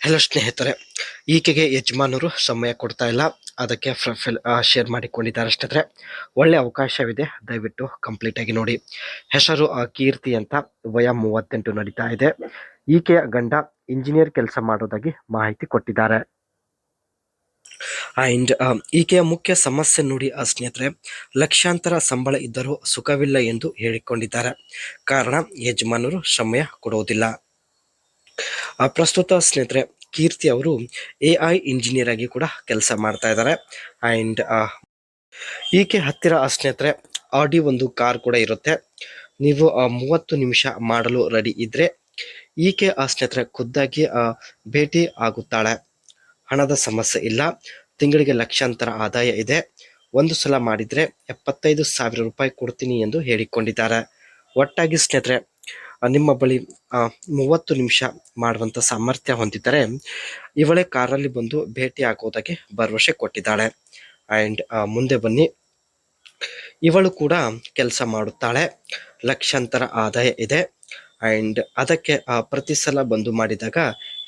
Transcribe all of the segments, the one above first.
Hello ಸ್ನೇಹಿತರೆ, ಈಕೆಗೆ ಯಜಮಾನರು ಸಮಯ ಕೊಡ್ತಾ ಇಲ್ಲ. ಅದಕ್ಕೆ ಪ್ರೊಫೈಲ್ ಶೇರ್ ಮಾಡಿಕೊಂಡಿದ್ದಾರೆ ಸ್ನೇಹಿತರೆ. ಒಳ್ಳೆ ಅವಕಾಶವಿದೆ, ದಯವಿಟ್ಟು ಕಂಪ್ಲೀಟ್ ಆಗಿ ನೋಡಿ. ಹೆಸರು ಕೀರ್ತಿ ಅಂತ, ವಯ 38 ನಡೀತಾ ಇದೆ. ಈಕೆಯ ಗಂಡ ಇಂಜಿನಿಯರ್ ಕೆಲಸ ಮಾಡೋದಾಗಿ ಮಾಹಿತಿ ಕೊಟ್ಟಿದ್ದಾರೆ. ಅಂಡ್ ಈಕೆಯ ಮುಖ್ಯ ಸಮಸ್ಯೆ ನೋಡಿ ಸ್ನೇಹಿತರೆ, ಲಕ್ಷಾಂತರ ಸಂಬಳ ಇದ್ದರೂ ಸುಖವಿಲ್ಲ ಎಂದು ಹೇಳಿಕೊಂಡಿದ್ದಾರೆ. ಕಾರಣ ಯಜಮಾನರು ಸಮಯ ಕೊಡುವುದಿಲ್ಲ. ಪ್ರಸ್ತುತ ಸ್ನೇಹಿತರೆ, ಕೀರ್ತಿ ಅವರು AI ಇಂಜಿನಿಯರ್ ಆಗಿ ಕೂಡ ಕೆಲಸ ಮಾಡ್ತಾ ಇದ್ದಾರೆ. ಅಂಡ್ ಈಕೆ ಹತ್ತಿರ ಸ್ನೇಹಿತರೆ ಆಡಿ ಒಂದು ಕಾರ್ ಕೂಡ ಇರುತ್ತೆ. ನೀವು 30 ನಿಮಿಷ ಮಾಡಲು ರೆಡಿ ಇದ್ರೆ ಈಕೆ ಸ್ನೇಹಿತರೆ ಖುದ್ದಾಗಿ ಭೇಟಿ ಆಗುತ್ತಾಳೆ. ಹಣದ ಸಮಸ್ಯೆ ಇಲ್ಲ, ತಿಂಗಳಿಗೆ ಲಕ್ಷಾಂತರ ಆದಾಯ ಇದೆ. ಒಂದು ಸಲ ಮಾಡಿದ್ರೆ 75,000 ರೂಪಾಯಿ ಕೊಡ್ತೀನಿ ಎಂದು ಹೇಳಿಕೊಂಡಿದ್ದಾರೆ. ಒಟ್ಟಾಗಿ ಸ್ನೇಹಿತರೆ, ನಿಮ್ಮ ಬಳಿ 30 ನಿಮಿಷ ಮಾಡುವಂಥ ಸಾಮರ್ಥ್ಯ ಹೊಂದಿದ್ದರೆ ಇವಳೇ ಕಾರಲ್ಲಿ ಬಂದು ಭೇಟಿ ಆಗೋದಾಗಿ ಭರವಸೆ ಕೊಟ್ಟಿದ್ದಾಳೆ. ಆ್ಯಂಡ್ ಮುಂದೆ ಬನ್ನಿ, ಇವಳು ಕೂಡ ಕೆಲಸ ಮಾಡುತ್ತಾಳೆ, ಲಕ್ಷಾಂತರ ಆದಾಯ ಇದೆ. ಆ್ಯಂಡ್ ಅದಕ್ಕೆ ಪ್ರತಿ ಸಲ ಬಂದು ಮಾಡಿದಾಗ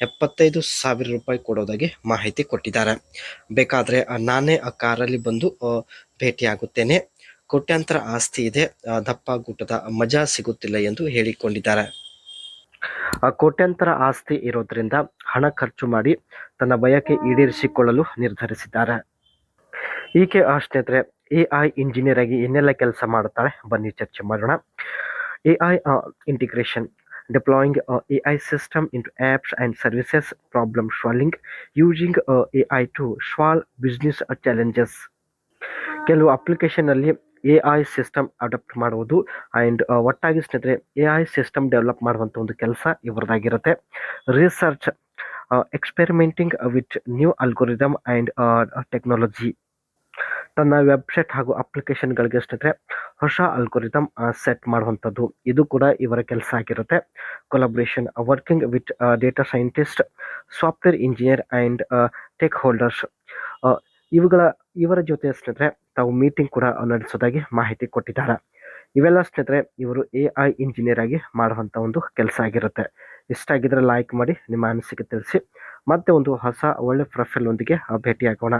75,000 ರೂಪಾಯಿ ಕೊಡೋದಾಗಿ ಮಾಹಿತಿ ಕೊಟ್ಟಿದ್ದಾರೆ. ಬೇಕಾದರೆ ನಾನೇ ಆ ಕಾರಲ್ಲಿ ಬಂದು ಭೇಟಿಯಾಗುತ್ತೇನೆ. ಕೋಟ್ಯಾಂತರ ಆಸ್ತಿ ಇದೆ, ದಪ್ಪ ಗುಟ್ಟದ ಮಜಾ ಸಿಗುತ್ತಿಲ್ಲ ಎಂದು ಹೇಳಿಕೊಂಡಿದ್ದಾರೆ. ಕೋಟ್ಯಾಂತರ ಆಸ್ತಿ ಇರೋದ್ರಿಂದ ಹಣ ಖರ್ಚು ಮಾಡಿ ತನ್ನ ಬಯಕೆ ಈಡೇರಿಸಿಕೊಳ್ಳಲು ನಿರ್ಧರಿಸಿದ್ದಾರೆ. ಈಕೆ ಸ್ನೇಹಿತರೆ AI ಇಂಜಿನಿಯರ್ ಆಗಿ ಏನೆಲ್ಲ ಕೆಲಸ ಮಾಡುತ್ತಾಳೆ ಬನ್ನಿ ಚರ್ಚೆ ಮಾಡೋಣ. AI integration, deploying AI system into apps and services, problem solving using AI to solve business challenges. ಕೆಲವು ಅಪ್ಲಿಕೇಶನಲ್ಲಿ AI ಸಿಸ್ಟಮ್ ಅಡಾಪ್ಟ್ ಮಾಡುವುದು ಆ್ಯಂಡ್ ಒಟ್ಟಾಗಿ ಸ್ನೇಹಿತರೆ AI ಸಿಸ್ಟಮ್ ಡೆವಲಪ್ ಮಾಡುವಂಥ ಒಂದು ಕೆಲಸ ಇವರದಾಗಿರುತ್ತೆ. Research, experimenting with new algorithm and technology. ತನ್ನ ವೆಬ್ಸೈಟ್ ಹಾಗೂ ಅಪ್ಲಿಕೇಶನ್ಗಳಿಗೆ ಸ್ನೇಹಿತರೆ ಹೊಸ ಅಲ್ಗೋರಿದಮ್ ಸೆಟ್ ಮಾಡುವಂಥದ್ದು, ಇದು ಕೂಡ ಇವರ ಕೆಲಸ ಆಗಿರುತ್ತೆ. Collaboration, working with data scientist, software engineer and tech holders. ಇವರ ಜೊತೆ ಸ್ನೇಹಿತರೆ ತಾವು ಮೀಟಿಂಗ್ ಕೂಡ ನಡೆಸೋದಾಗಿ ಮಾಹಿತಿ ಕೊಟ್ಟಿದ್ದಾರೆ. ಇವೆಲ್ಲ ಸ್ನೇಹಿತರೆ ಇವರು AI ಇಂಜಿನಿಯರ್ ಆಗಿ ಮಾಡುವಂಥ ಒಂದು ಕೆಲಸ ಆಗಿರುತ್ತೆ. ಇಷ್ಟ ಆಗಿದ್ರೆ ಲೈಕ್ ಮಾಡಿ, ನಿಮ್ಮ ಅನಿಸಿಕೆ ತಿಳಿಸಿ. ಮತ್ತೆ ಒಂದು ಹೊಸ ಒಳ್ಳೆ ಪ್ರೊಫೈಲ್ ಒಂದಿಗೆ ಭೇಟಿಯಾಗೋಣ.